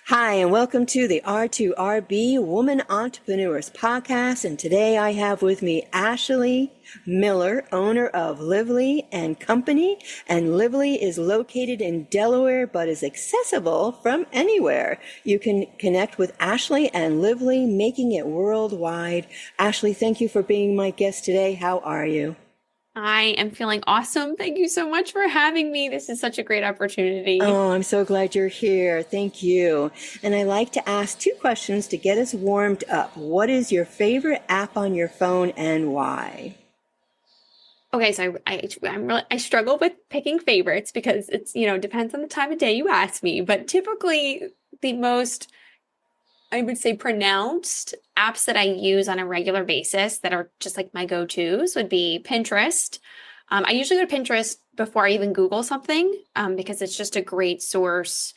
Hi, and welcome to the R2RB Woman Entrepreneurs Podcast. And today I have with me Ashley Miller, owner of Lively and Company. And Lively is located in Delaware, but is accessible from anywhere. You can connect with Ashley and Lively, making it worldwide. Ashley, thank you for being my guest today. How are you? I am feeling awesome. Thank you so much for having me. This is such a great opportunity. Oh, I'm so glad you're here. Thank you. And I like to ask two questions to get us warmed up. What is your favorite app on your phone and why? Okay, so I struggle with picking favorites because it's, depends on the time of day you ask me, but typically the most, I would say, pronounced apps that I use on a regular basis that are just like my go-tos would be Pinterest. I usually go to Pinterest before I even Google something, because it's just a great source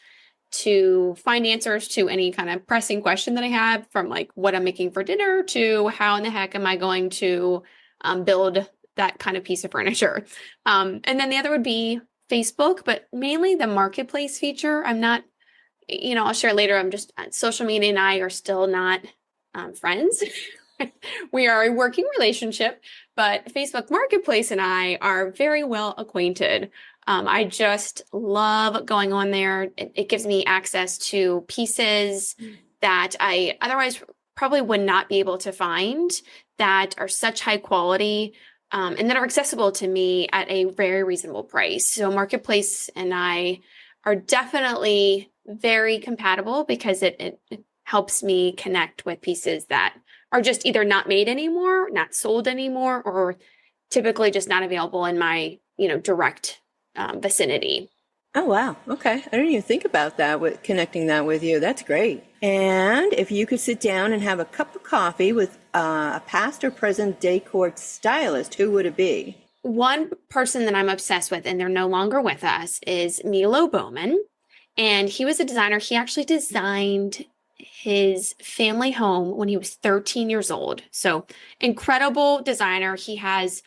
to find answers to any kind of pressing question that I have, from like what I'm making for dinner to how in the heck am I going to build that kind of piece of furniture. And then the other would be Facebook, but mainly the marketplace feature. I'm not, I'll share later. I'm just social media and I are still not friends. We are a working relationship, but Facebook Marketplace and I are very well acquainted. I just love going on there. It gives me access to pieces that I otherwise probably would not be able to find, that are such high quality, and that are accessible to me at a very reasonable price. So Marketplace and I are definitely very compatible because it helps me connect with pieces that are just either not made anymore, not sold anymore, or typically just not available in my, direct vicinity. Oh, wow. Okay. I didn't even think about that with connecting that with you. That's great. And if you could sit down and have a cup of coffee with a past or present decor stylist, who would it be? One person that I'm obsessed with, and they're no longer with us, is Milo Bowman. And he was a designer. He actually designed his family home when he was 13 years old. So incredible designer. He has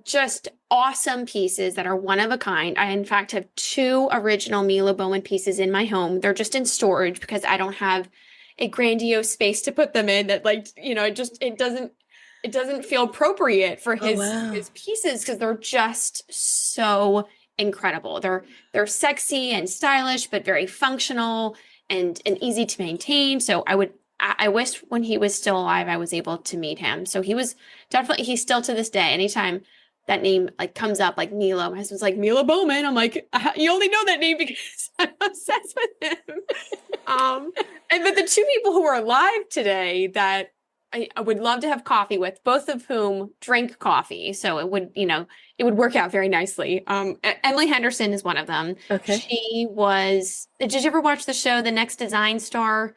just awesome pieces that are one of a kind. I, in fact, have two original Milo Bowman pieces in my home. They're just in storage because I don't have a grandiose space to put them in, that, like, it doesn't feel appropriate for Oh, his wow. his pieces because they're just so incredible. They're sexy and stylish, but very functional and easy to maintain. So I wish when he was still alive I was able to meet him. So he's still to this day, anytime that name like comes up, like Milo, my husband's like, Milo Bowman. I'm like, you only know that name because I'm obsessed with him. But the two people who are alive today that I would love to have coffee with, both of whom drink coffee. So it would work out very nicely. Emily Henderson is one of them. Okay. Did you ever watch the show, The Next Design Star?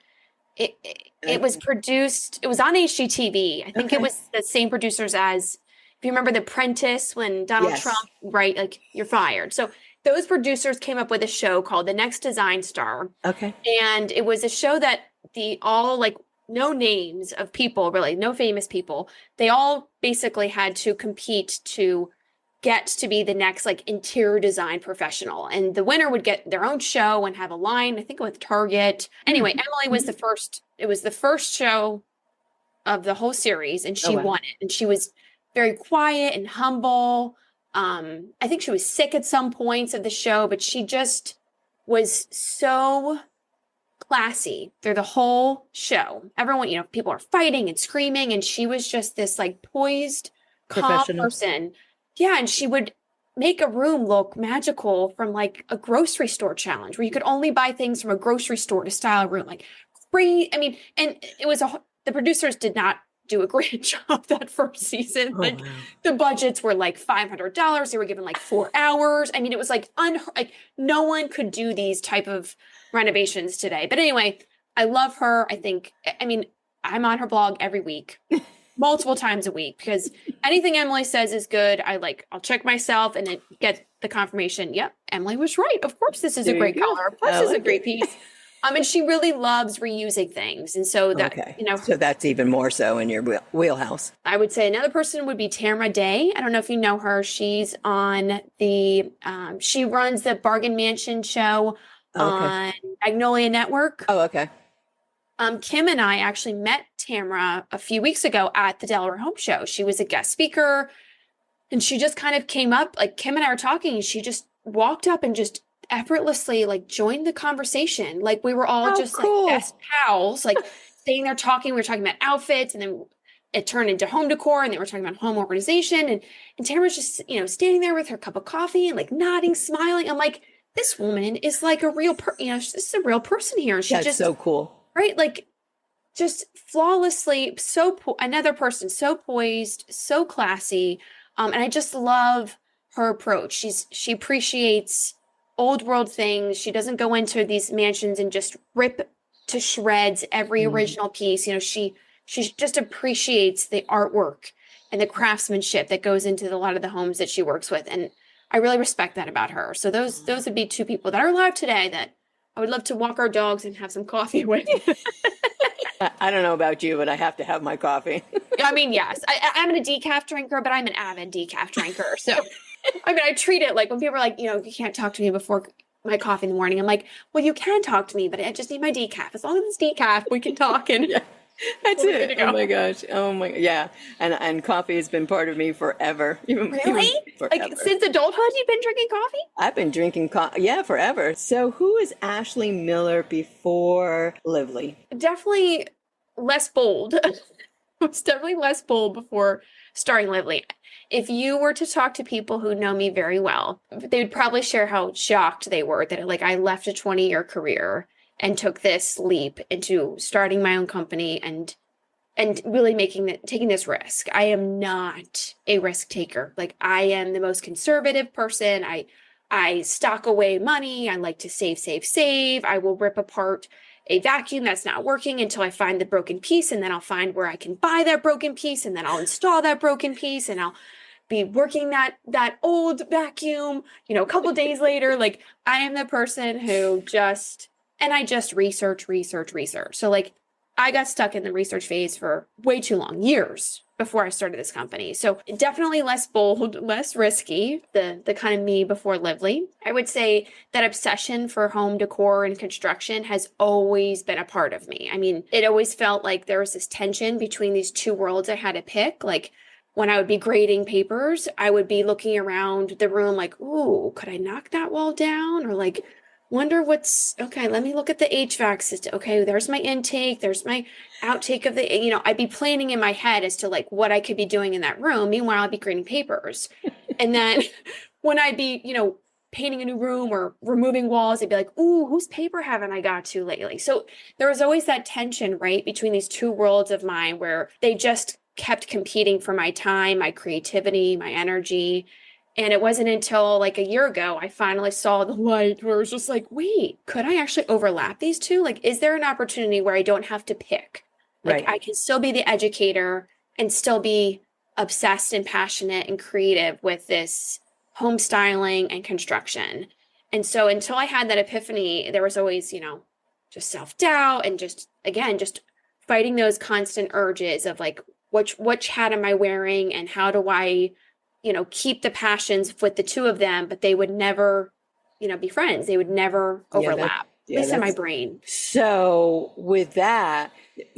It was produced, it was on HGTV. I think it Okay. was the same producers as, if you remember The Apprentice, when Donald Trump, Yes. right, like, you're fired. So those producers came up with a show called The Next Design Star. Okay. And it was a show that the all like no names of people, really, no famous people. They all basically had to compete to get to be the next like interior design professional. And the winner would get their own show and have a line, I think with Target. Anyway, Emily was it was the first show of the whole series, and Oh, she wow. won it. And she was very quiet and humble. I think she was sick at some points of the show, but she just was so classy through the whole show. Everyone, people are fighting and screaming, and she was just this like poised, calm Professional. person. Yeah, and she would make a room look magical, from like a grocery store challenge where you could only buy things from a grocery store to style a room. Like, free. I mean, and the producers did not do a great job that first season. Oh, Like, wow. the budgets were like $500. They were given like 4 hours. I mean, it was like like no one could do these type of renovations today. But anyway, I love her. I mean, I'm on her blog every week, multiple times a week, because anything Emily says is good. I'll check myself and then get the confirmation. Yep, Emily was right. Of course, this is a There you great go. color. Of course, I this is a like great it. piece. And she really loves reusing things. And so that, Okay. So that's even more so in your wheelhouse. I would say another person would be Tamara Day. I don't know if you know her. She's on she runs the Bargain Mansion show Okay. on Magnolia Network. Oh, okay. Kim and I actually met Tamara a few weeks ago at the Delaware Home Show. She was a guest speaker, and she just kind of came up, like Kim and I were talking, and she just walked up and just effortlessly like joined the conversation. Like we were all Oh, just like cool. best pals, like sitting there talking. We were talking about outfits, and then it turned into home decor, and then we're talking about home organization. And Tamara's just, standing there with her cup of coffee and like nodding, smiling. I'm like, this woman is like a real this is a real person here. And she That's just, so cool. right, like just flawlessly, another person, so poised, so classy. And I just love her approach. She appreciates old world things. She doesn't go into these mansions and just rip to shreds every original piece. She just appreciates the artwork and the craftsmanship that goes into a lot of the homes that she works with. And I really respect that about her. So those would be two people that are alive today that I would love to walk our dogs and have some coffee with. I don't know about you, but I have to have my coffee. I mean, yes, I'm a decaf drinker, but I'm an avid decaf drinker. So, I mean, I treat it like when people are like, you can't talk to me before my coffee in the morning. I'm like, well, you can talk to me, but I just need my decaf. As long as it's decaf, we can talk. And Yeah, that's we'll be good it. to go. Oh my gosh. Oh my, yeah. And coffee has been part of me forever. Really? Forever. Like since adulthood, you've been drinking coffee? I've been drinking coffee, yeah, forever. So who is Ashley Miller before Lively? Definitely less bold. Was definitely less bold before starting Lively. If you were to talk to people who know me very well, they would probably share how shocked they were that like I left a 20-year career and took this leap into starting my own company and really taking this risk. I am not a risk taker. Like I am the most conservative person. I stock away money. I like to save. I will rip apart a vacuum that's not working until I find the broken piece, and then I'll find where I can buy that broken piece, and then I'll install that broken piece, and I'll be working that old vacuum, a couple days later. Like I am the person who just research. So like I got stuck in the research phase for way too long, years before I started this company. So definitely less bold, less risky, the kind of me before Lively. I would say that obsession for home decor and construction has always been a part of me. I mean, it always felt like there was this tension between these two worlds I had to pick. Like when I would be grading papers, I would be looking around the room like, ooh, could I knock that wall down? Or like, wonder okay, let me look at the HVAC system. Okay, there's my intake, there's my outtake of I'd be planning in my head as to like what I could be doing in that room. Meanwhile, I'd be grading papers. And then when I'd be, painting a new room or removing walls, I'd be like, ooh, whose paper haven't I got to lately? So there was always that tension, right, between these two worlds of mine where they just kept competing for my time, my creativity, my energy. And it wasn't until like a year ago, I finally saw the light where it was just like, wait, could I actually overlap these two? Like, is there an opportunity where I don't have to pick? Like, Right. I can still be the educator and still be obsessed and passionate and creative with this home styling and construction. And so until I had that epiphany, there was always, just self-doubt and just fighting those constant urges of like, which hat am I wearing and how do I keep the passions with the two of them, but they would never, be friends. They would never overlap, at least in my brain. So with that,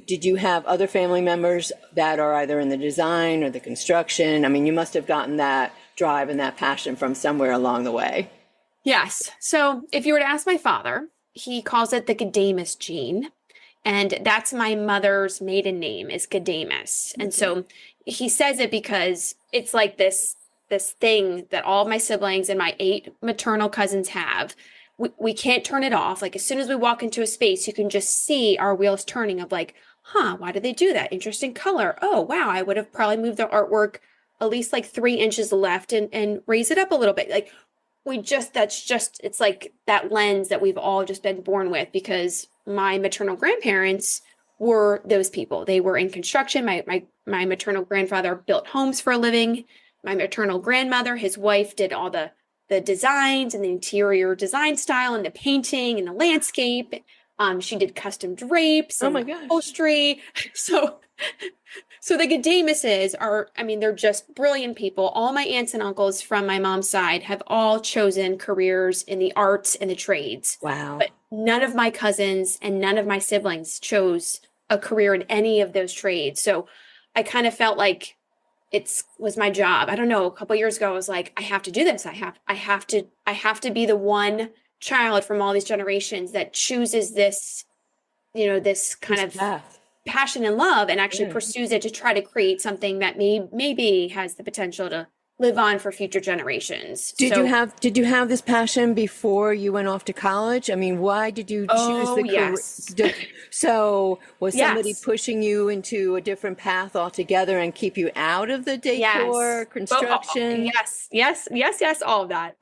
did you have other family members that are either in the design or the construction? I mean, you must have gotten that drive and that passion from somewhere along the way. Yes. So if you were to ask my father, he calls it the Gadamus gene. And that's my mother's maiden name is Gadamus. And so he says it because it's like this thing that all of my siblings and my 8 maternal cousins have. We can't turn it off. Like as soon as we walk into a space, you can just see our wheels turning of like, why did they do that? Interesting color. Oh, wow. I would have probably moved the artwork at least like 3 inches left and raise it up a little bit. Like it's like that lens that we've all just been born with because my maternal grandparents were those people. They were in construction. My maternal grandfather built homes for a living. My maternal grandmother, his wife, did all the designs and the interior design style and the painting and the landscape. She did custom drapes Oh and my gosh. upholstery. So, so the Gadamuses are, I mean, they're just brilliant people. All my aunts and uncles from my mom's side have all chosen careers in the arts and the trades. Wow. But none of my cousins and none of my siblings chose a career in any of those trades. So I kind of felt like it was my job. I don't know. A couple years ago, I was like, I have to do this. I have to be the one child from all these generations that chooses this, this kind of Path. passion and love and actually Yeah. pursues it to try to create something that maybe has the potential to live on for future generations. Did you have this passion before you went off to college? I mean, why did you choose the career? Yes. So was somebody Yes. pushing you into a different path altogether and keep you out of the decor, Yes. construction? Yes, all of that.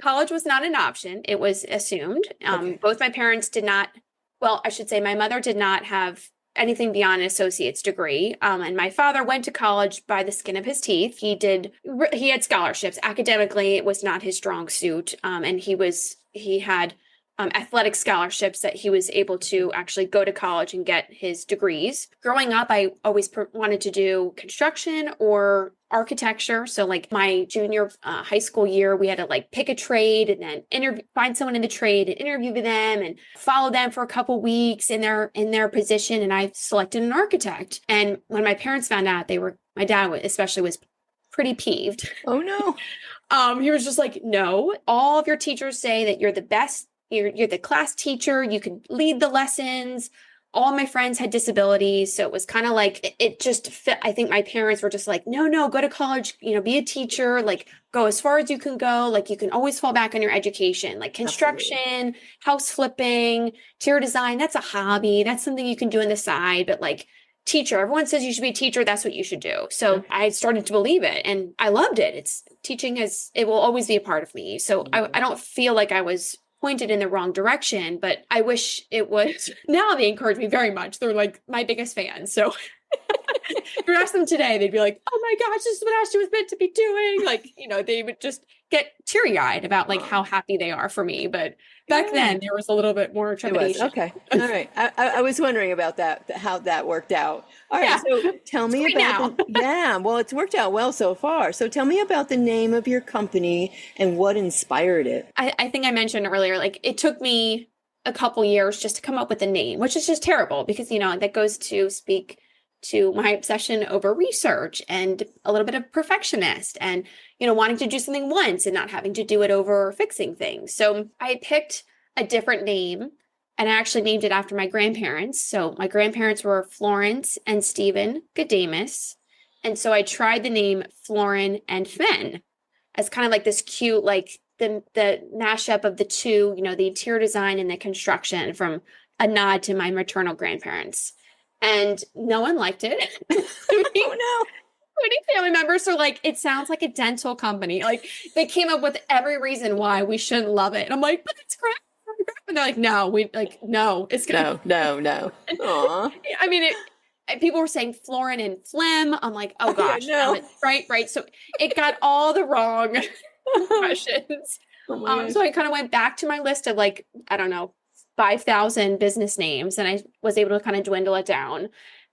College was not an option. It was assumed. Okay. Both my parents did not, well, I should say my mother did not have anything beyond an associate's degree. And my father went to college by the skin of his teeth. He had scholarships. Academically, it was not his strong suit. And he had athletic scholarships that he was able to actually go to college and get his degrees. Growing up, I always wanted to do construction or architecture. So like my junior high school year, we had to like pick a trade and then find someone in the trade and interview with them and follow them for a couple weeks in their position. And I selected an architect. And when my parents found out, my dad especially was pretty peeved. Oh no. He was just like, no, all of your teachers say that you're the best. You're the class teacher. You can lead the lessons. All my friends had disabilities. So it was kind of like, it just fit. I think my parents were just like, no, go to college, be a teacher, like go as far as you can go. Like you can always fall back on your education, like construction, Absolutely. House flipping, interior design. That's a hobby. That's something you can do on the side. But like teacher, everyone says you should be a teacher. That's what you should do. So I started to believe it and I loved it. It will always be a part of me. So I don't feel like I was pointed in the wrong direction, but I wish it was. Now they encourage me very much. They're like my biggest fans. So if you ask them today, they'd be like, oh my gosh, this is what Ashley was meant to be doing. Like, they would just get teary-eyed about like how happy they are for me. But back then there was a little bit more trepidation. Okay. All right. I was wondering about that, how that worked out. All right. Yeah. So tell me about well, it's worked out well so far. So tell me about the name of your company and what inspired it. I think I mentioned earlier, like it took me a couple years just to come up with a name, which is just terrible because, that goes to speak to my obsession over research and a little bit of perfectionist and, wanting to do something once and not having to do it over fixing things. So I picked a different name and I actually named it after my grandparents. So my grandparents were Florence and Stephen Gadamus. And so I tried the name Florin and Fen as kind of like this cute, like the mashup of the two, the interior design and the construction from a nod to my maternal grandparents. And no one liked it. Oh no. Including family members are like, it sounds like a dental company. Like they came up with every reason why we shouldn't love it. And I'm like, but it's crap. And they're like, no, it's gonna No. Aw. I mean, people were saying Florin and Phlegm. I'm like, oh gosh, no. Right. So it got all the wrong impressions. So I kind of went back to my list of like, I don't know, 5,000 business names, and I was able to kind of dwindle it down.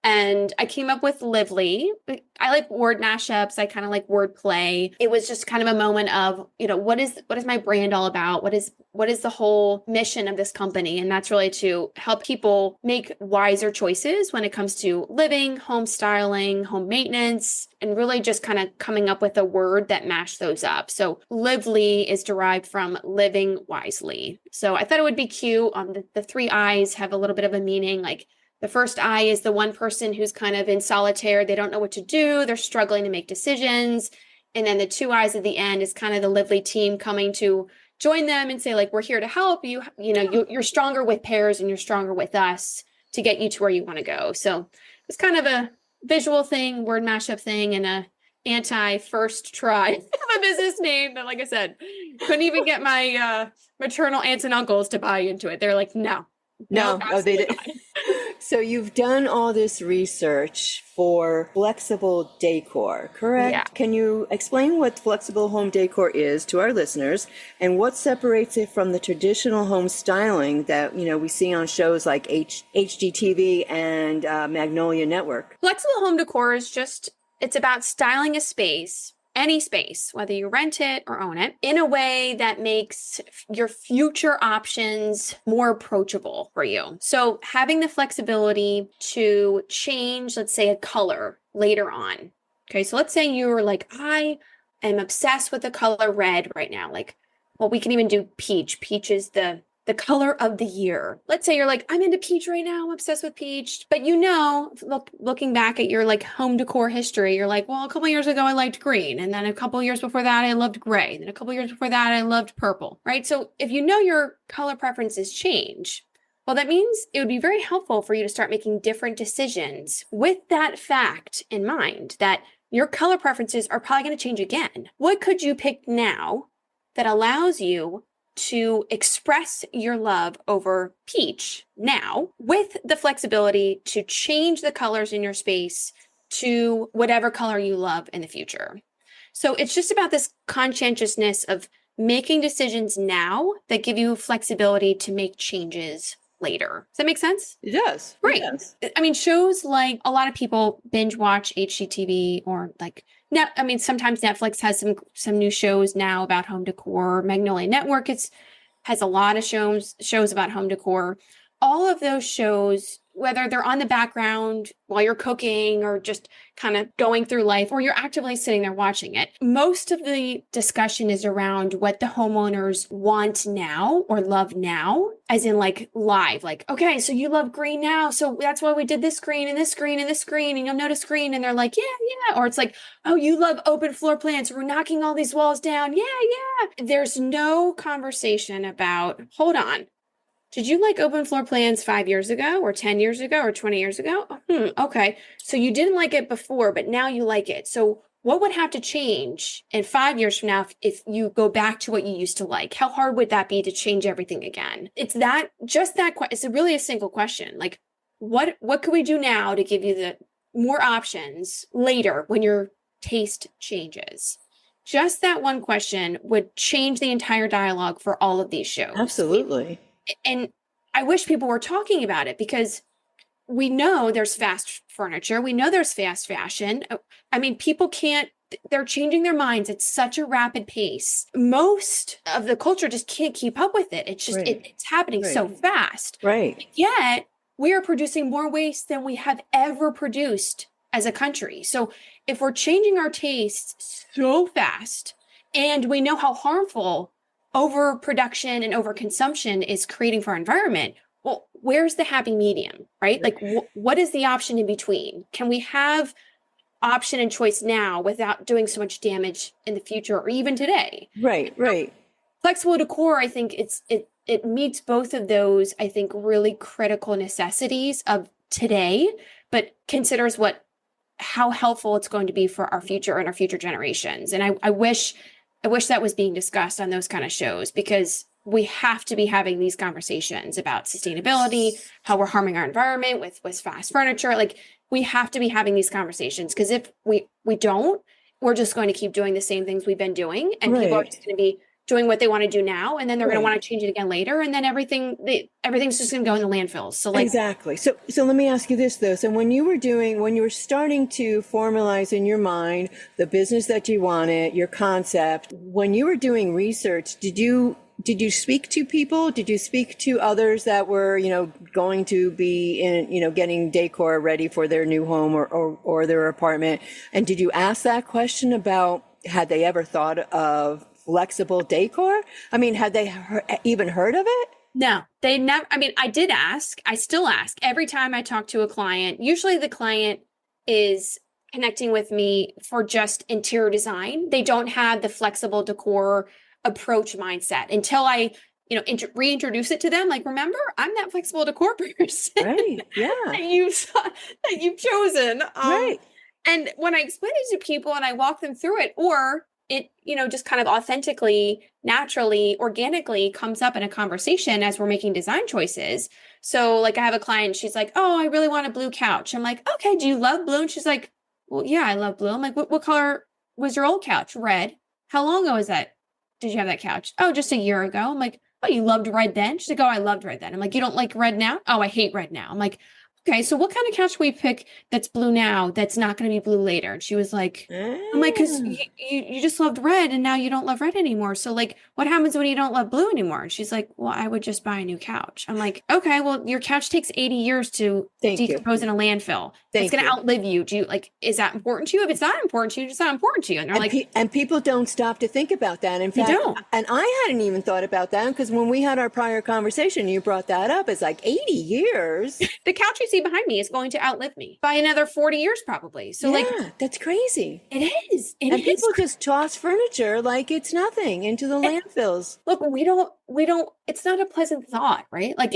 And I came up with Lively. I like word mashups. I kind of like word play. It was just kind of a moment of, what is my brand all about? What is the whole mission of this company? And that's really to help people make wiser choices when it comes to living, home styling, home maintenance, and really just kind of coming up with a word that mashed those up. So Lively is derived from living wisely. So I thought it would be cute. The three I's have a little bit of a meaning, like the first I is the one person who's kind of in solitaire. They don't know what to do. They're struggling to make decisions. And then the two I's at the end is kind of the Lively team coming to join them and say, like, we're here to help you. You're stronger with pairs and you're stronger with us to get you to where you want to go. So it's kind of a visual thing, word mashup thing, and a anti-first try of a business name that, like I said, couldn't even get my maternal aunts and uncles to buy into it. They're like, no, they didn't. So you've done all this research for flexible decor, correct? Yeah. Can you explain what flexible home decor is to our listeners and what separates it from the traditional home styling that, we see on shows like HGTV and Magnolia Network? Flexible home decor is it's about styling a space, any space, whether you rent it or own it, in a way that makes your future options more approachable for you. So having the flexibility to change, let's say, a color later on. Okay, so let's say you were like, I am obsessed with the color red right now. Like, well, we can even do peach. Peach is the color of the year. Let's say you're like, I'm into peach right now. I'm obsessed with peach. But looking back at your like home decor history, you're like, well, a couple years ago, I liked green. And then a couple years before that, I loved gray. And then a couple years before that, I loved purple, right? So if your color preferences change, well, that means it would be very helpful for you to start making different decisions with that fact in mind that your color preferences are probably going to change again. What could you pick now that allows you to express your love over peach now with the flexibility to change the colors in your space to whatever color you love in the future? So it's just about this conscientiousness of making decisions now that give you flexibility to make changes later. Does that make sense? It does. Right. It does. I mean, shows like a lot of people binge watch HGTV or like sometimes Netflix has some new shows now about home decor. Magnolia Network has a lot of shows about home decor. All of those shows, whether they're on the background while you're cooking or just kind of going through life, or you're actively sitting there watching it, most of the discussion is around what the homeowners want now or love now, as in like live, like, okay, so you love green now, so that's why we did this green and this green and this green, and you'll notice green, and they're like, yeah, yeah. Or it's like, oh, you love open floor plans, we're knocking all these walls down, yeah, yeah. There's no conversation about, hold on, did you like open floor plans 5 years ago or 10 years ago or 20 years ago? Okay. So you didn't like it before, but now you like it. So what would have to change in 5 years from now if you go back to what you used to like? How hard would that be to change everything again? It's really a single question. Like, what could we do now to give you the more options later when your taste changes? Just that one question would change the entire dialogue for all of these shows. Absolutely. And I wish people were talking about it because we know there's fast furniture. We know there's fast fashion. I mean, they're changing their minds at such a rapid pace. Most of the culture just can't keep up with it. It's just, it's happening so fast. Right. Yet we are producing more waste than we have ever produced as a country. So if we're changing our tastes so fast and we know how harmful overproduction and overconsumption is creating for our environment, well, where's the happy medium, right? Like, what is the option in between? Can we have option and choice now without doing so much damage in the future or even today? Right, right. Flexible decor, I think it meets both of those, I think, really critical necessities of today, but considers how helpful it's going to be for our future and our future generations. And I wish that was being discussed on those kind of shows, because we have to be having these conversations about sustainability, how we're harming our environment with fast furniture. Like, we have to be having these conversations, because if we don't, we're just going to keep doing the same things we've been doing, and people are just going to be doing what they want to do now, and then they're going to want to change it again later, and then everything's just going to go in the landfills. So exactly. So let me ask you this though. So when you were starting to formalize in your mind the business that you wanted, your concept, when you were doing research, did you speak to people? Did you speak to others that were, going to be in, getting decor ready for their new home or their apartment? And did you ask that question about, had they ever thought of flexible decor? I mean, had they even heard of it? No, they never. I mean, I did ask. I still ask every time I talk to a client. Usually the client is connecting with me for just interior design. They don't have the flexible decor approach mindset until I, reintroduce it to them. Like, remember, I'm that flexible decor person. Right. Yeah. that you've chosen. Right. And when I explain it to people and I walk them through it, or it, just kind of authentically, naturally, organically comes up in a conversation as we're making design choices, So like I have a client, she's like, oh, I really want a blue couch. I'm like, okay, do you love blue? And she's like, well, yeah, I love blue. I'm like, what color was your old couch? Red. How long ago was that? Did you have that couch? Oh, just a year ago. I'm like, oh, you loved red then? She's like, oh, I loved red then. I'm like, you don't like red now? Oh, I hate red now. I'm like, okay, so what kind of couch we pick that's blue now that's not going to be blue later? And she was like, I'm like, because Ah, you just loved red and now you don't love red anymore. So like, what happens when you don't love blue anymore? And she's like, well, I would just buy a new couch. I'm like, okay, well, your couch takes 80 years to thank you. decompose in a landfill. It's Thank going to you. outlive you. Do you like, is that important to you? If it's not important to you, it's not important to you. And they're like, And people don't stop to think about that. In you fact, don't. and I hadn't even thought about that because when we had our prior conversation, you brought that up. It's like 80 years. The couch you see behind me is going to outlive me by another 40 years probably. So like, Yeah, that's crazy. it is. It And is. people just toss furniture like it's nothing into the landfills. Look, it's not a pleasant thought, right? Like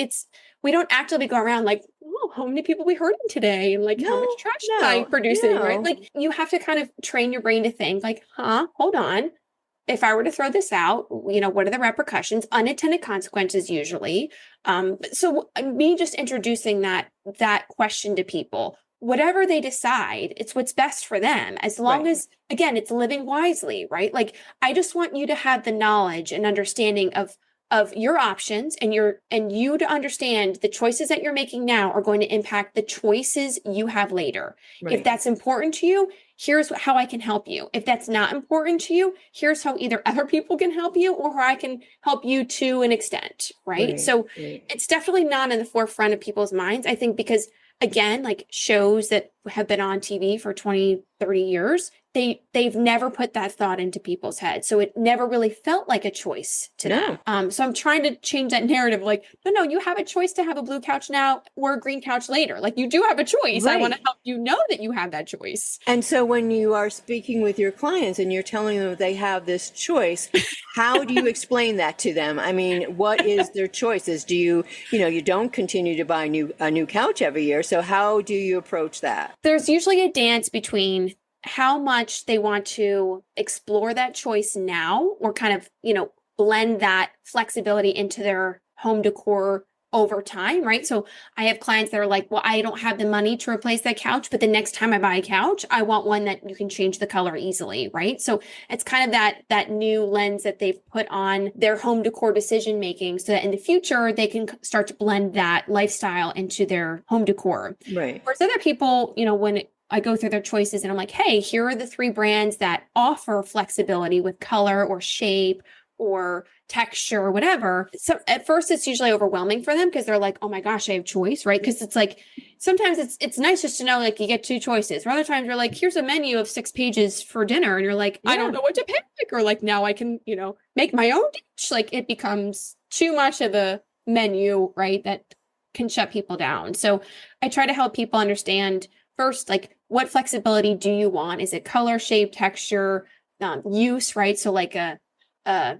we don't actively go around like, oh, how many people we hurting today? And like, how No, much trash am I no, producing, right? no. Like you have to kind of train your brain to think like, hold on. If I were to throw this out, what are the repercussions? Unintended consequences usually. So me just introducing that question to people, whatever they decide, it's what's best for them. As long Right. as, again, it's living wisely, right? Like I just want you to have the knowledge and understanding of your options and you to understand the choices that you're making now are going to impact the choices you have later. If Right. that's important to you, here's how I can help you. If that's not important to you, here's how either other people can help you or how I can help you to an extent, right? Right. So Right. it's definitely not in the forefront of people's minds. I think because again, like shows that have been on TV for 20, 30 years, they've never put that thought into people's heads. So it never really felt like a choice to No. them. So I'm trying to change that narrative. Like, no, you have a choice to have a blue couch now or a green couch later. Like you do have a choice. I want to Right. help you know that you have that choice. And so when you are speaking with your clients and you're telling them they have this choice, how do you explain that to them? I mean, what is their choices? Do you don't continue to buy a new couch every year. So how do you approach that? There's usually a dance between how much they want to explore that choice now or kind of, blend that flexibility into their home decor over time, right? So I have clients that are like, well, I don't have the money to replace that couch, but the next time I buy a couch, I want one that you can change the color easily, right? So it's kind of that new lens that they've put on their home decor decision making so that in the future they can start to blend that lifestyle into their home decor. Right. Whereas other people, when I go through their choices and I'm like, hey, here are the 3 brands that offer flexibility with color or shape or texture or whatever. So at first it's usually overwhelming for them because they're like, oh my gosh, I have choice, right? Because it's like, sometimes it's nice just to know like you get 2 choices. Or other times you're like, here's a menu of 6 pages for dinner. And you're like, I don't know what to pick. Or like, now I can, make my own dish. Like it becomes too much of a menu, right? That can shut people down. So I try to help people understand first, like what flexibility do you want? Is it color, shape, texture, use, right? So like a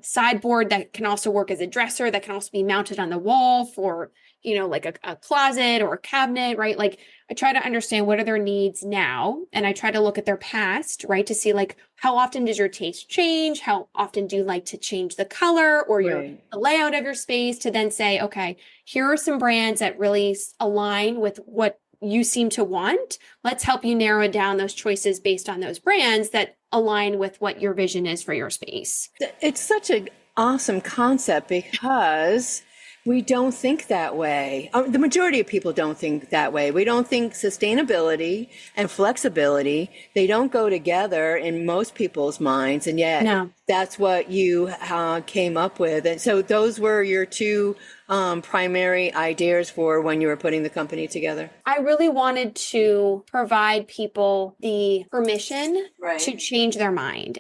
sideboard that can also work as a dresser that can also be mounted on the wall for, like a closet or a cabinet, right? Like I try to understand what are their needs now. And I try to look at their past, right? To see like, how often does your taste change? How often do you like to change the color or Right. the layout of your space to then say, okay, here are some brands that really align with what you seem to want. Let's help you narrow down those choices based on those brands that align with what your vision is for your space. It's such an awesome concept because we don't think that way. The majority of people don't think that way. We don't think sustainability and flexibility, they don't go together in most people's minds. And yet No. that's what you came up with. And so those were your 2 primary ideas for when you were putting the company together. I really wanted to provide people the permission Right. to change their mind.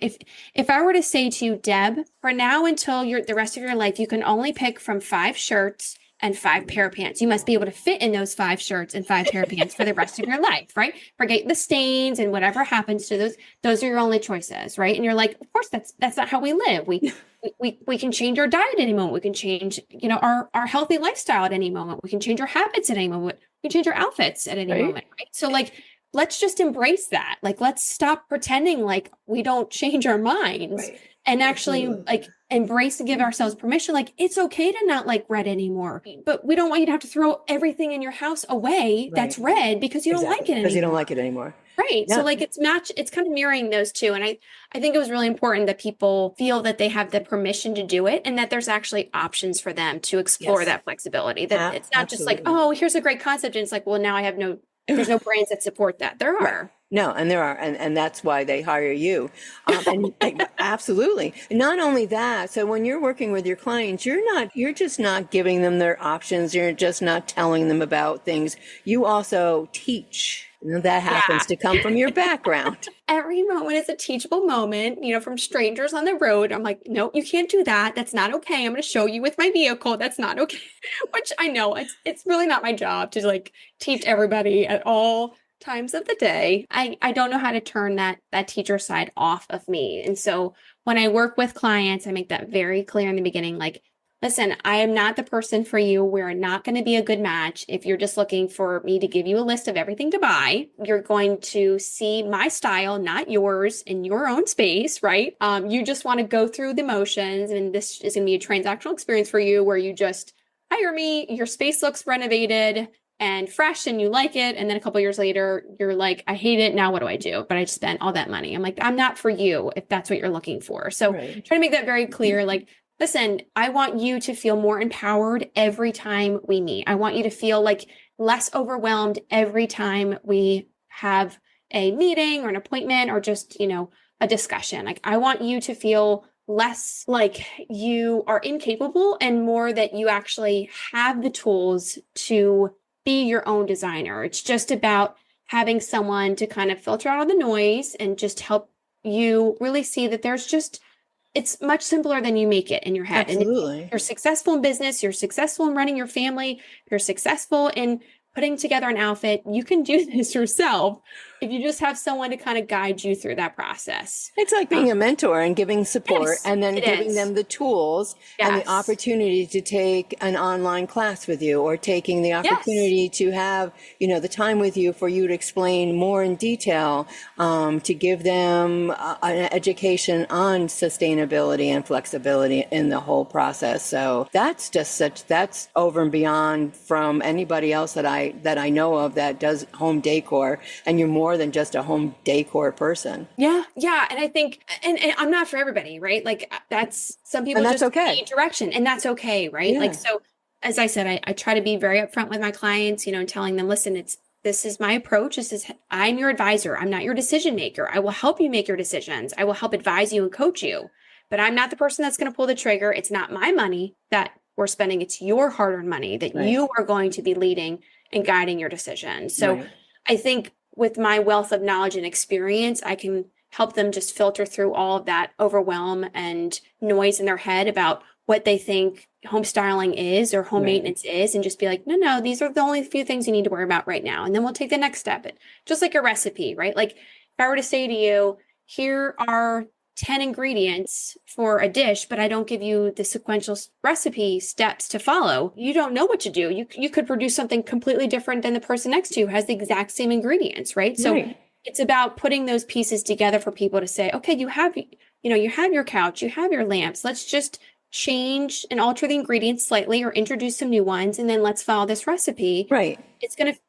If I were to say to you, Deb, for now until the rest of your life, you can only pick from 5 shirts and 5 pair of pants. You must be able to fit in those 5 shirts and 5 pair of pants for the rest of your life, right? Forget the stains and whatever happens to those. Those are your only choices, right? And you're like, of course, that's not how we live. We can change our diet at any moment. We can change, our healthy lifestyle at any moment. We can change our habits at any moment. We can change our outfits at any Right. moment, right? So like, let's just embrace that. Like, let's stop pretending like we don't change our minds Right. and actually Absolutely. like embrace and give ourselves permission. Like, it's okay to not like red anymore, but we don't want you to have to throw everything in your house away that's Right. red because you don't like Exactly. it Because you don't anymore. like it anymore. Right. So Yeah. like it's kind of mirroring those two. And I think it was really important that people feel that they have the permission to do it and that there's actually options for them to explore Yes. that flexibility. That it's not just like, Absolutely. oh, here's a great concept. And it's like, well, now I have there's no brands that support that. There Right. are. No, and there are, and that's why they hire you. Absolutely. Not only that, so when you're working with your clients, you're just not giving them their options. You're just not telling them about things. You also teach. That Yeah. happens to come from your background. Every moment is a teachable moment, from strangers on the road. I'm like, no, you can't do that. That's not okay. I'm going to show you with my vehicle. That's not okay. Which I know it's really not my job to like teach everybody at all times of the day. I don't know how to turn that teacher side off of me. And so when I work with clients, I make that very clear in the beginning, like, listen, I am not the person for you. We're not going to be a good match. If you're just looking for me to give you a list of everything to buy, you're going to see my style, not yours, in your own space, right? You just want to go through the motions, and this is going to be a transactional experience for you where you just hire me, your space looks renovated and fresh and you like it. And then a couple years later, you're like, I hate it. Now what do I do? But I just spent all that money. I'm like, I'm not for you if that's what you're looking for. So Right. try to make that very clear. Like, listen, I want you to feel more empowered every time we meet. I want you to feel like less overwhelmed every time we have a meeting or an appointment or just, a discussion. Like, I want you to feel less like you are incapable and more that you actually have the tools to be your own designer. It's just about having someone to kind of filter out all the noise and just help you really see that it's much simpler than you make it in your head. And if Absolutely. you're successful in business, you're successful in running your family, you're successful in putting together an outfit, you can do this yourself if you just have someone to kind of guide you through that process. It's like being a mentor and giving support Yes, and then it giving is. them the tools and the Yes. opportunity to take an online class with you or taking the Yes. opportunity to have, the time with you for you to explain more in detail, to give them an education on sustainability and flexibility in the whole process. So that's over and beyond from anybody else that I know of that does home decor, and you're more than just a home decor person. Yeah, yeah. And I think, and I'm not for everybody, right? Like that's some people And that's just okay. need direction, and that's okay, right? Like, Yeah. so as I said, I try to be very upfront with my clients, and telling them, listen, this is my approach. I'm your advisor. I'm not your decision maker. I will help you make your decisions. I will help advise you and coach you, but I'm not the person that's going to pull the trigger. It's not my money that we're spending. It's your hard-earned money that Right. you are going to be leading and guiding your decisions. So Right. I think with my wealth of knowledge and experience, I can help them just filter through all of that overwhelm and noise in their head about what they think home styling is or home Right. maintenance is, and just be like, no, these are the only few things you need to worry about right now. And then we'll take the next step. Just like a recipe, right? Like if I were to say to you, here are 10 ingredients for a dish, but I don't give you the sequential recipe steps to follow, you don't know what to do. You could produce something completely different than the person next to you who has the exact same ingredients, right? So Right. it's about putting those pieces together for people to say, okay, you have your couch, you have your lamps. Let's just change and alter the ingredients slightly or introduce some new ones, and then let's follow this recipe. Right. It's going to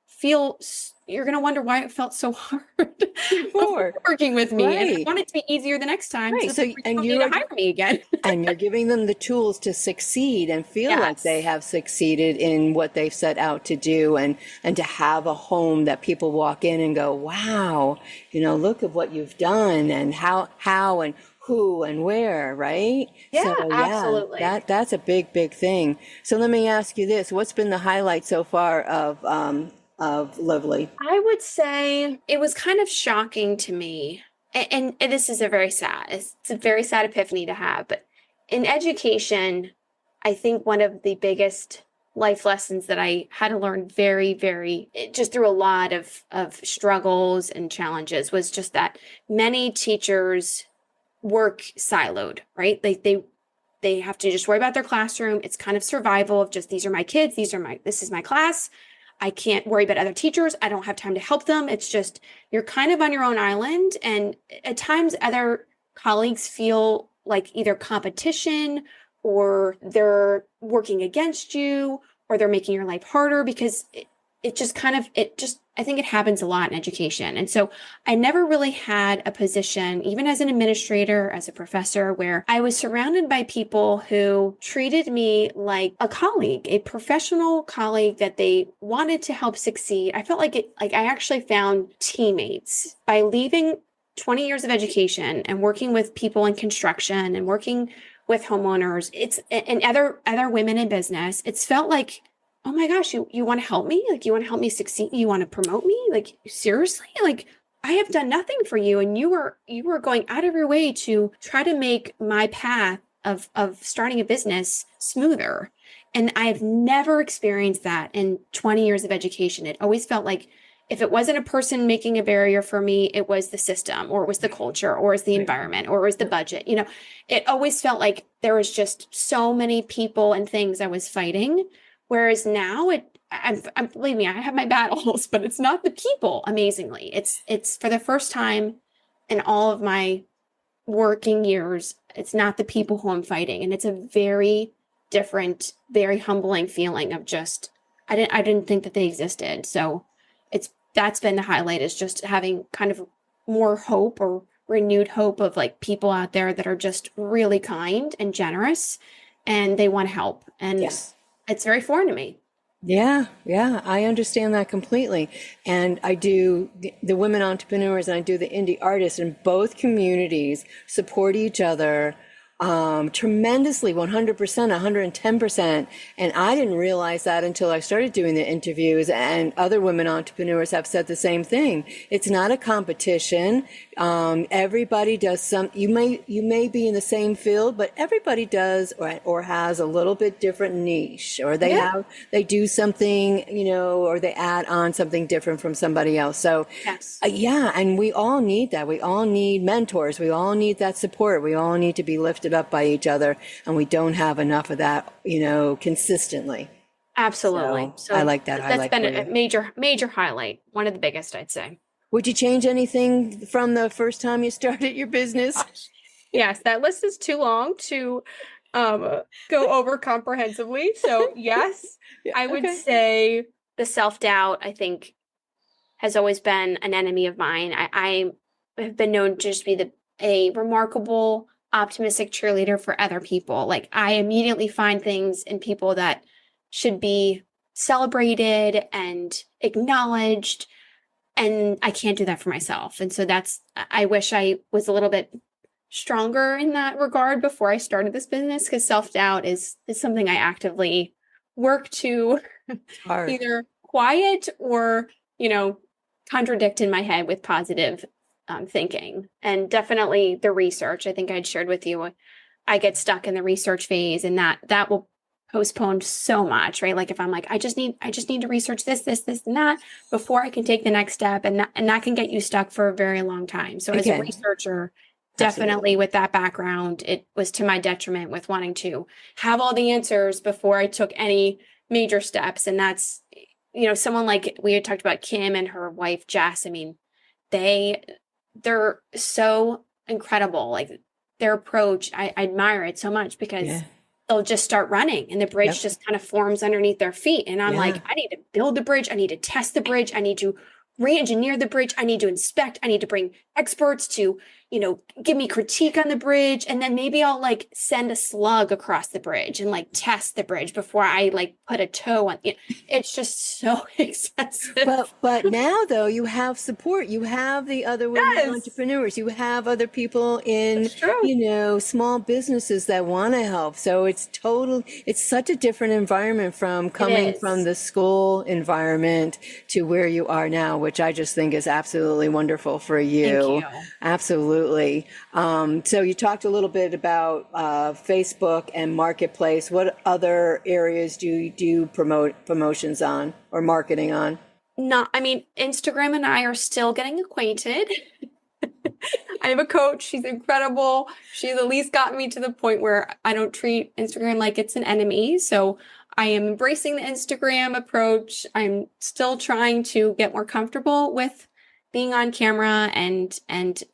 you're going to wonder why it felt so hard before Before. working with me. And I Right. want it to be easier the next time. Right. So So, you and don't need to you're hire me again. and you're giving them the tools to succeed and feel like they Yes. have succeeded in what they've set out to do, and to have a home that people walk in and go, wow, look at what you've done, and how and who and where, right? Yeah, So absolutely. that's a big thing. So let me ask you this: what's been the highlight so far of Lovely? I would say it was kind of shocking to me. And this is it's a very sad epiphany to have, but in education, I think one of the biggest life lessons that I had to learn just through a lot of struggles and challenges was just that many teachers work siloed, right? They have to just worry about their classroom. It's kind of survival of just, these are my kids, this is my class. I can't worry about other teachers. I don't have time to help them. It's just, you're kind of on your own island. And at times, other colleagues feel like either competition or they're working against you or they're making your life harder because I think it happens a lot in education. And so I never really had a position, even as an administrator, as a professor, where I was surrounded by people who treated me like a colleague, a professional colleague that they wanted to help succeed. I felt like I actually found teammates by leaving 20 years of education and working with people in construction and working with homeowners. It's and other women in business. It's felt like, oh my gosh, you want to help me? Like, you want to help me succeed? You want to promote me? Like, seriously? Like, I have done nothing for you. And you were going out of your way to try to make my path of starting a business smoother. And I've never experienced that in 20 years of education. It always felt like if it wasn't a person making a barrier for me, it was the system, or it was the culture, or it was the environment, or it was the budget. It always felt like there was just so many people and things I was fighting. Whereas now I'm believe me, I have my battles, but it's not the people, amazingly. It's for the first time in all of my working years, it's not the people who I'm fighting. And it's a very different, very humbling feeling of just, I didn't think that they existed. So that's been the highlight, is just having kind of more hope or renewed hope of like people out there that are just really kind and generous and they want to help. And Yes. it's very foreign to me. Yeah, yeah, I understand that completely. And I do the women entrepreneurs and I do the indie artists, and both communities support each other tremendously, 100%, 110%. And I didn't realize that until I started doing the interviews, and other women entrepreneurs have said the same thing. It's not a competition. Everybody does you may be in the same field, but everybody does or has a little bit different niche, or they do something, or they add on something different from somebody else. So Yes. yeah, and we all need that. We all need mentors. We all need that support. We all need to be lifted up by each other, and we don't have enough of that, consistently. Absolutely. So I like that. That's been a major highlight. One of the biggest, I'd say. Would you change anything from the first time you started your business? Yes, that list is too long to go over comprehensively. So yes, I would say the self-doubt, I think, has always been an enemy of mine. I have been known to just be a remarkable, optimistic cheerleader for other people. Like, I immediately find things in people that should be celebrated and acknowledged, and I can't do that for myself. And so I wish I was a little bit stronger in that regard before I started this business, because self-doubt is something I actively work to either quiet or, contradict in my head with positive thinking. And definitely the research. I think I'd shared with you, I get stuck in the research phase, and that will postpone so much, right? Like, if I'm like, I just need to research this, and that before I can take the next step, and that can get you stuck for a very long time. So as a researcher, definitely with that background, it was to my detriment with wanting to have all the answers before I took any major steps. And that's, someone like we had talked about, Kim and her wife, Jess. I mean, they're so incredible. Like, their approach, I admire it so much, because they'll just start running and the bridge just kind of forms underneath their feet. And I'm like, I need to build the bridge. I need to test the bridge. I need to re-engineer the bridge. I need to inspect. I need to bring experts to, give me critique on the bridge. And then maybe I'll like send a slug across the bridge and like test the bridge before I like put a toe on it. It's just so expensive. But now though, you have support. You have the other women entrepreneurs. You have other people in, small businesses that want to help. So it's such a different environment from coming from the school environment to where you are now, which I just think is absolutely wonderful for you. Thank you. Absolutely. So you talked a little bit about Facebook and Marketplace. What other areas do you do promotions on or marketing on? Instagram and I are still getting acquainted. I have a coach. She's incredible. She's at least gotten me to the point where I don't treat Instagram like it's an enemy. So I am embracing the Instagram approach. I'm still trying to get more comfortable with being on camera and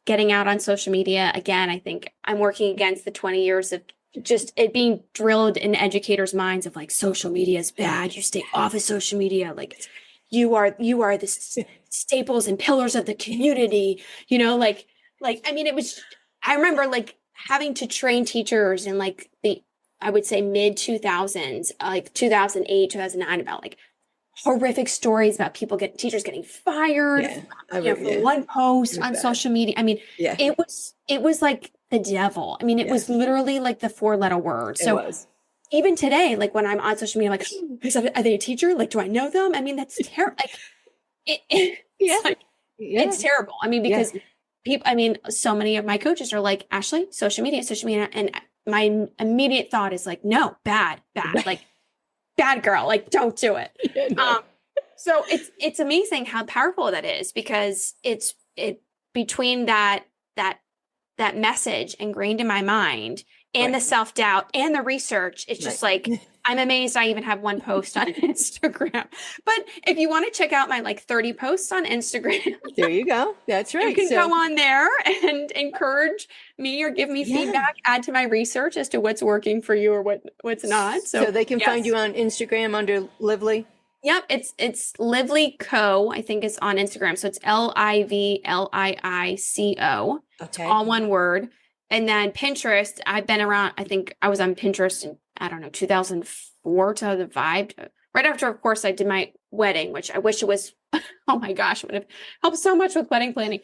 getting out on social media. Again, I think I'm working against the 20 years of just it being drilled in educators' minds of like social media is bad. You stay off of social media. Like you are the staples and pillars of the community, I mean, I remember like having to train teachers in like I would say mid 2000s, like 2008, 2009, about like horrific stories about teachers getting fired, for one post on social media. I mean, it was like the devil. I mean, it was literally like the 4-letter word. So even today, like when I'm on social media, I'm like, are they a teacher? Like, do I know them? I mean, that's terrible. Like, it's terrible. I mean, because so many of my coaches are like, Ashley, social media. And my immediate thought is like, no, bad, like bad girl, like don't do it. Yeah, no. So it's amazing how powerful that is, because it's between that message ingrained in my mind and the self-doubt and the research. It's just like, I'm amazed I even have one post on Instagram. But if you want to check out my like 30 posts on Instagram, there you go. That's right. You can go on there and encourage me or give me feedback, add to my research as to what's working for you or what's not. So they can find you on Instagram under Lively. Yep, it's Lively Co. I think it's on Instagram. So it's LIVLIICO. Okay. It's all one word. And then Pinterest, I've been around, I think I was on Pinterest in, 2004, 2005, right after, of course, I did my wedding, which I wish it was, oh my gosh, it would have helped so much with wedding planning.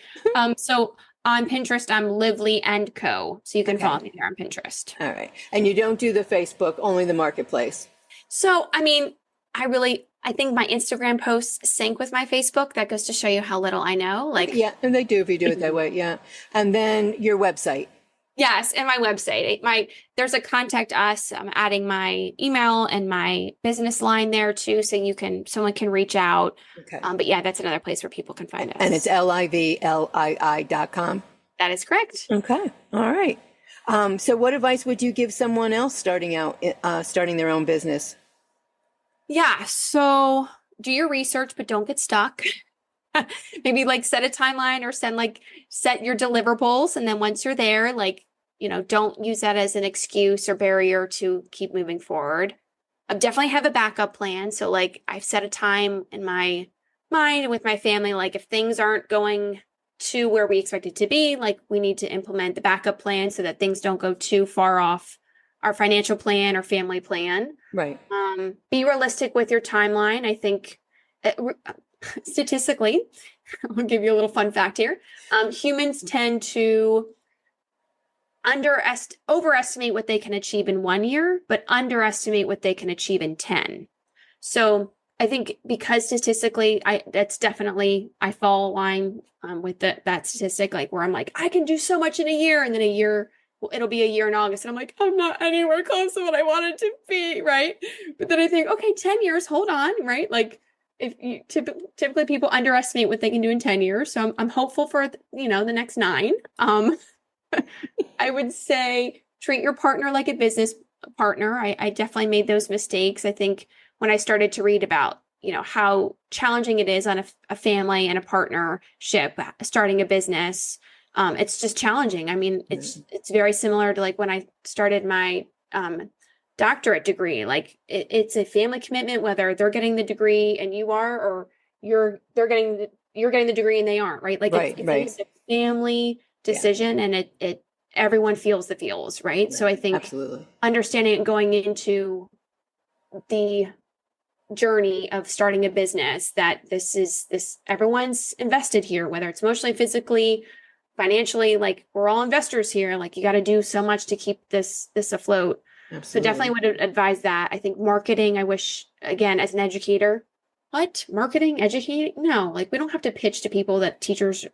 So on Pinterest, I'm Lively & Co. So you can follow me there on Pinterest. All right. And you don't do the Facebook, only the marketplace. So, I mean, I think my Instagram posts sync with my Facebook. That goes to show you how little I know. Like, yeah, and they do if you do it that way. Yeah. And then your website. Yes, and my website. There's a contact us. I'm adding my email and my business line there too, so someone can reach out. Okay. But yeah, that's another place where people can find us. And it's livlii.com. That is correct. Okay. All right. So what advice would you give someone else starting their own business? Yeah. So do your research, but don't get stuck. Maybe like set a timeline or set your deliverables. And then once you're there, don't use that as an excuse or barrier to keep moving forward. I definitely have a backup plan. So I've set a time in my mind with my family, if things aren't going to where we expect it to be, we need to implement the backup plan so that things don't go too far off our financial plan or family plan. Right. Be realistic with your timeline. I think statistically, I'll give you a little fun fact here. Humans tend to overestimate what they can achieve in 1 year, but underestimate what they can achieve in 10. So I think because statistically, I fall in line with that statistic, where I'm like, I can do so much in a year, and then it'll be a year in August, and I'm like, I'm not anywhere close to what I wanted to be, right? But then I think, okay, 10 years, hold on, right? If you typically people underestimate what they can do in 10 years. So I'm hopeful for, the next 9. I would say treat your partner like a business partner. I definitely made those mistakes. I think when I started to read about, how challenging it is on a family and a partnership, starting a business, it's just challenging. I mean, it's very similar to when I started my doctorate degree. It's a family commitment, whether they're getting the degree and you are, or you're getting the degree and they aren't, right? It's a family decision, and it everyone feels the feels, right? So I think absolutely understanding and going into the journey of starting a business, that this everyone's invested here, whether it's emotionally, physically, financially, we're all investors here. You got to do so much to keep this afloat. Absolutely. So definitely would advise that. I think marketing, I wish, again, as an educator, what? Marketing, educating? No, we don't have to pitch to people that teachers,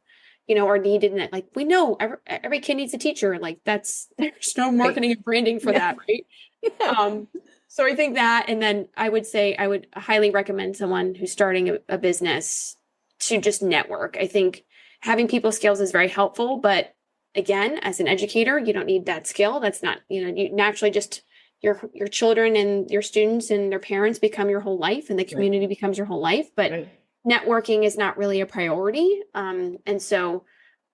are needed. And we know every kid needs a teacher. There's no marketing and branding for that, right? So I think that, and then I would say I would highly recommend someone who's starting a business to just network. I think having people skills is very helpful, but again, as an educator, you don't need that skill. That's not, you naturally just your children and your students and their parents become your whole life, and the community becomes your whole life. But networking is not really a priority. And so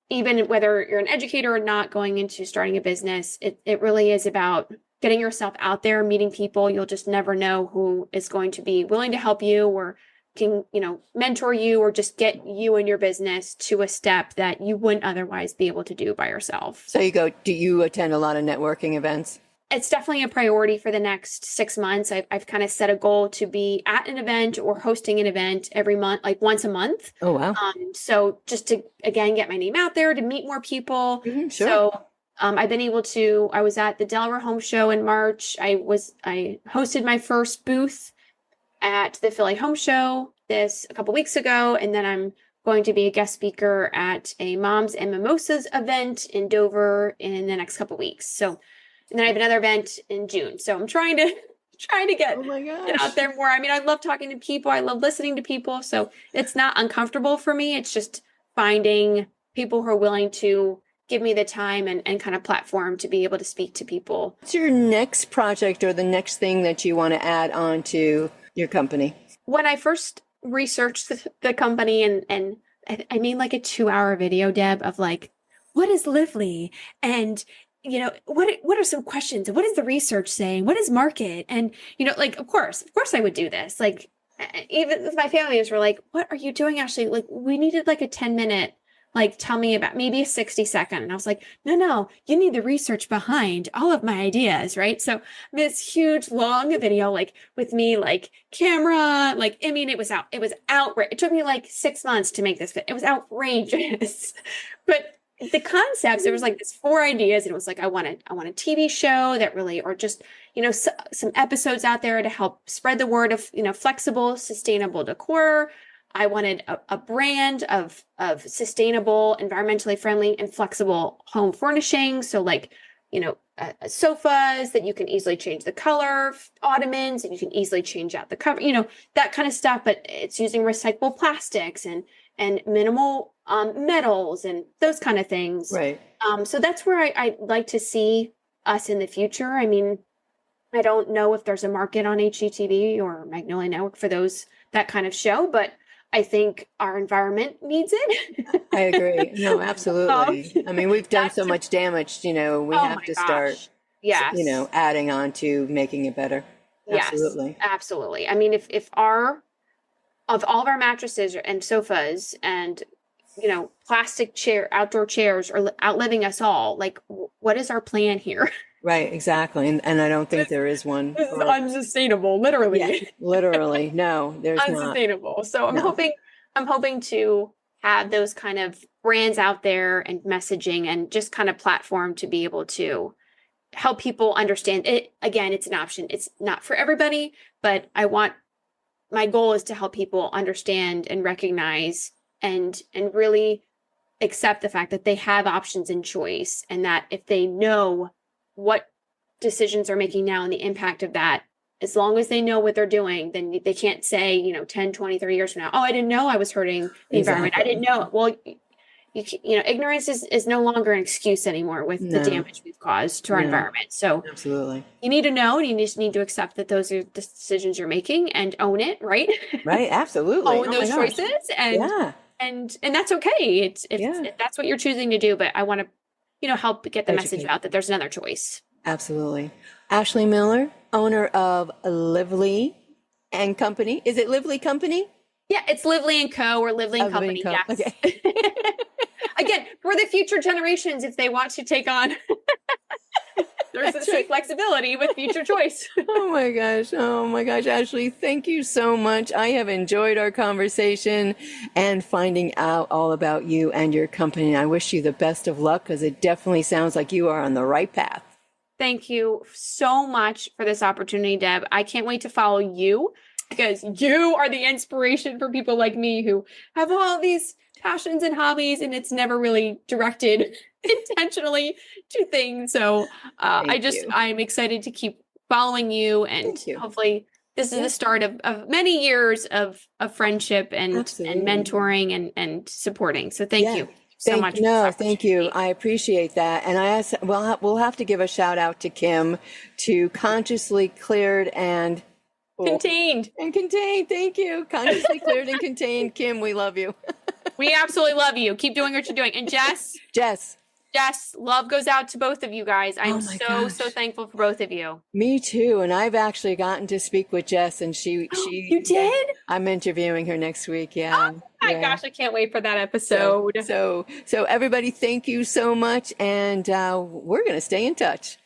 even whether you're an educator or not going into starting a business, it really is about getting yourself out there, meeting people. You'll just never know who is going to be willing to help you or can, mentor you or just get you and your business to a step that you wouldn't otherwise be able to do by yourself. So do you attend a lot of networking events? It's definitely a priority for the next 6 months. I've kind of set a goal to be at an event or hosting an event every month, like once a month. Oh, wow. So just to, again, get my name out there, to meet more people. Sure. So I've been able to, I was at the Delaware Home Show in March. I hosted my first booth at the Philly Home Show a couple weeks ago. And then I'm going to be a guest speaker at a Moms and Mimosas event in Dover in the next couple weeks. So, and then I have another event in June. So I'm trying to get, get out there more. I mean, I love talking to people. I love listening to people. So it's not uncomfortable for me. It's just finding people who are willing to give me the time and kind of platform to be able to speak to people. What's your next project or the next thing that you want to add on to your company? When I first researched the company and I made like a 2-hour video, Deb, of like, what is Lively? And what are some questions? What is the research saying? What is market? And, like, of course I would do this. Like, even my family were like, what are you doing, Ashley? Like, we needed like a 10-minute, like, tell me about, maybe a 60-second. And I was like, no, you need the research behind all of my ideas, right? So this huge, long video, like with me, like camera, like, I mean, it was outrageous. It took me like 6 months to make this. It was outrageous. But the concepts, there was like this 4 ideas, and it was like, I want a TV show that really, or just, some episodes out there to help spread the word of, flexible, sustainable decor. I wanted a brand of sustainable, environmentally friendly and flexible home furnishings. So like, sofas that you can easily change the color, ottomans that you can easily change out the cover, that kind of stuff, but it's using recyclable plastics and minimal metals and those kind of things. Right. So that's where I'd like to see us in the future. I mean, I don't know if there's a market on HGTV or Magnolia Network for that kind of show, but I think our environment needs it. I agree. No, absolutely. I mean, we've done so much damage, we have to start, adding on to making it better. Absolutely. Yes, absolutely. I mean, if all of our mattresses and sofas and, plastic outdoor chairs are outliving us all, like, what is our plan here? Right, exactly. And I don't think there is one. This is unsustainable, literally. Yeah, literally. No, there's unsustainable. Not. So I'm hoping to have those kind of brands out there and messaging and just kind of platform to be able to help people understand it. Again, it's an option. It's not for everybody, but my goal is to help people understand and recognize and really accept the fact that they have options and choice, and that if they know what decisions are making now and the impact of that, as long as they know what they're doing, then they can't say, 10, 20, 30 years from now, oh, I didn't know I was hurting the environment. I didn't know. Well, ignorance is no longer an excuse anymore with the damage we've caused to our environment. So absolutely, you need to know, and you just need to accept that those are the decisions you're making and own it. Right. Right. Absolutely. Own those choices. And that's okay. If that's what you're choosing to do, but I want to, help get the message out that there's another choice. Absolutely. Ashley Miller, owner of Lively and Company. Is it Lively Company? Yeah, it's Lively and Co. or Lively and Company. Yes. Okay. Again, for the future generations, if they want to take on, there's this flexibility with future choice. Oh my gosh, Ashley, thank you so much. I have enjoyed our conversation and finding out all about you and your company. I wish you the best of luck, because it definitely sounds like you are on the right path. Thank you so much for this opportunity, Deb. I can't wait to follow you, because you are the inspiration for people like me who have all these passions and hobbies, and it's never really directed intentionally to things. So I'm excited to keep following you, and hopefully this is the start of many years of friendship and mentoring and supporting. So thank you so much for this Thank you. opportunity. I appreciate that. And we'll have to give a shout out to Kim to consciously cleared and oh, Contained. and contained. Thank you. Consciously cleared and contained. Kim, we love you. We absolutely love you. Keep doing what you're doing. And Jess. Love goes out to both of you guys. I'm Oh my so gosh. thankful for both of you. Me too. And I've actually gotten to speak with Jess, and You did? I'm interviewing her next week. Yeah. Oh my Yeah. gosh, I can't wait for that episode. So everybody, thank you so much. And we're going to stay in touch.